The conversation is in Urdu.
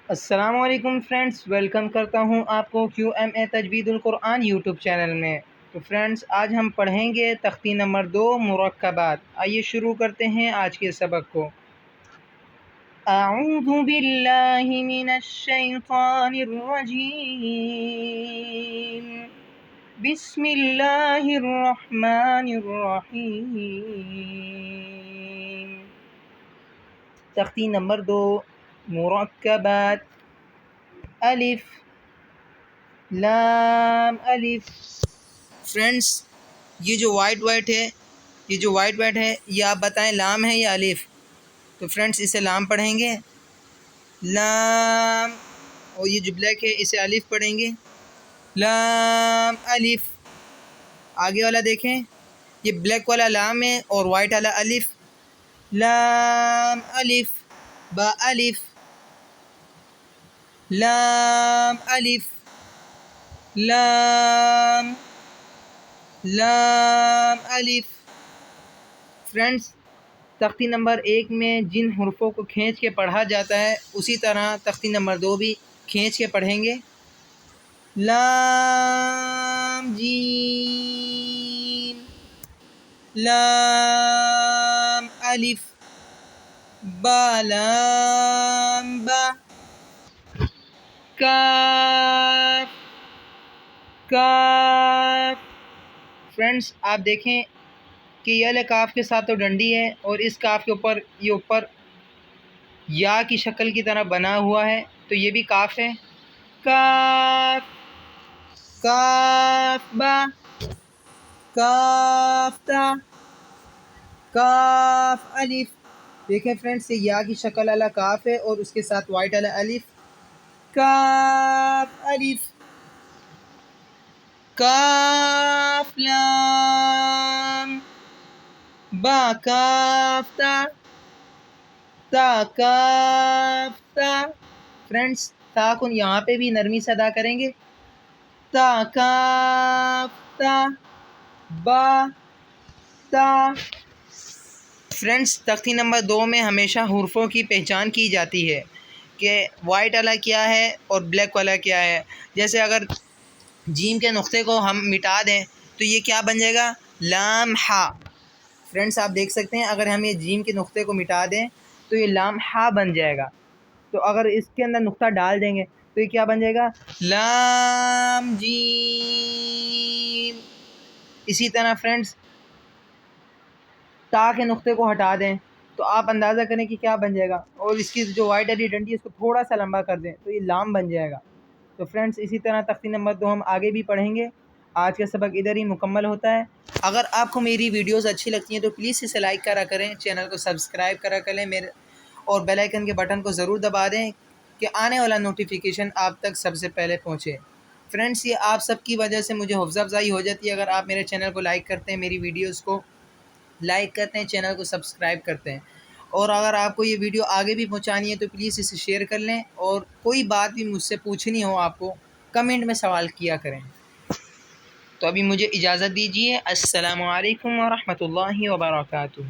السلام علیکم فرینڈس، ویلکم کرتا ہوں آپ کو QMA تجوید القرآن یوٹیوب چینل میں۔ تو فرینڈس، آج ہم پڑھیں گے تختی نمبر 2 مرکبات۔ آئیے شروع کرتے ہیں آج کے سبق کو۔ اعوذ باللہ من الشیطان الرجیم، بسم اللہ الرحمن الرحیم۔ تختی نمبر 2 مرکبات، الف لام الف۔ فرینڈس، یہ جو وائٹ ہے یہ آپ بتائیں لام ہے یا الف؟ تو فرینڈس اسے لام پڑھیں گے، لام، اور یہ جو بلیک ہے اسے الف پڑھیں گے، لام الف۔ آگے والا دیکھیں، یہ بلیک والا لام ہے اور وائٹ والا الف، لام الف با الف، لام الف لام لام الف۔ فرینڈس، تختی نمبر 1 میں جن حروفوں کو کھینچ کے پڑھا جاتا ہے اسی طرح تختی نمبر 2 بھی کھینچ کے پڑھیں گے۔ لام جیم، لام الف با لام با، کاف کاف۔ فرینڈس، آپ دیکھیں کہ یہ والے کاف کے ساتھ تو ڈنڈی ہے اور اس کاف کے اوپر یہ اوپر یا کی شکل کی طرح بنا ہوا ہے، تو یہ بھی کاف ہے۔ کاف کاف با، کاف تا، کاف الف۔ دیکھیں فرینڈس، یہ یا کی شکل والا کاف ہے اور اس کے ساتھ وائٹ والا الف، کاف الف، کاف لام با کاف تا، تا کاف تا۔ فرینڈس، تا کو یہاں پہ بھی نرمی سے ادا کریں گے، تا کاف تا با تا۔ فرینڈس، تختی نمبر 2 میں ہمیشہ حروفوں کی پہچان کی جاتی ہے کہ وائٹ والا کیا ہے اور بلیک والا کیا ہے۔ جیسے اگر جیم کے نقطے کو ہم مٹا دیں تو یہ کیا بن جائے گا؟ لام ہا۔ فرینڈس، آپ دیکھ سکتے ہیں اگر ہم یہ جیم کے نقطے کو مٹا دیں تو یہ لام ہا بن جائے گا، تو اگر اس کے اندر نقطہ ڈال دیں گے تو یہ کیا بن جائے گا؟ لام جیم۔ اسی طرح فرینڈس، تا کے نقطے کو ہٹا دیں تو آپ اندازہ کریں کہ کیا بن جائے گا، اور اس کی جو وائٹ والی ڈنڈی ہے اس کو تھوڑا سا لمبا کر دیں تو یہ لام بن جائے گا۔ تو فرینڈس، اسی طرح تختی نمبر 2 ہم آگے بھی پڑھیں گے۔ آج کا سبق ادھر ہی مکمل ہوتا ہے۔ اگر آپ کو میری ویڈیوز اچھی لگتی ہیں تو پلیز اسے لائک کرا کریں، چینل کو سبسکرائب کرا کریں اور بیل آئیکن کے بٹن کو ضرور دبا دیں کہ آنے والا نوٹیفیکیشن آپ تک سب سے پہلے پہنچے۔ فرینڈس، یہ آپ سب کی وجہ سے مجھے حوصلہ افزائی ہو جاتی ہے اگر آپ میرے چینل کو لائک کرتے ہیں، میری ویڈیوز کو لائک کرتے ہیں، چینل کو سبسکرائب کرتے ہیں، اور اگر آپ کو یہ ویڈیو آگے بھی پہنچانی ہے تو پلیز اسے شیئر کر لیں، اور کوئی بات بھی مجھ سے پوچھنی ہو آپ کو کمنٹ میں سوال کیا کریں۔ تو ابھی مجھے اجازت دیجیے۔ السلام علیکم ورحمۃ اللہ وبرکاتہ۔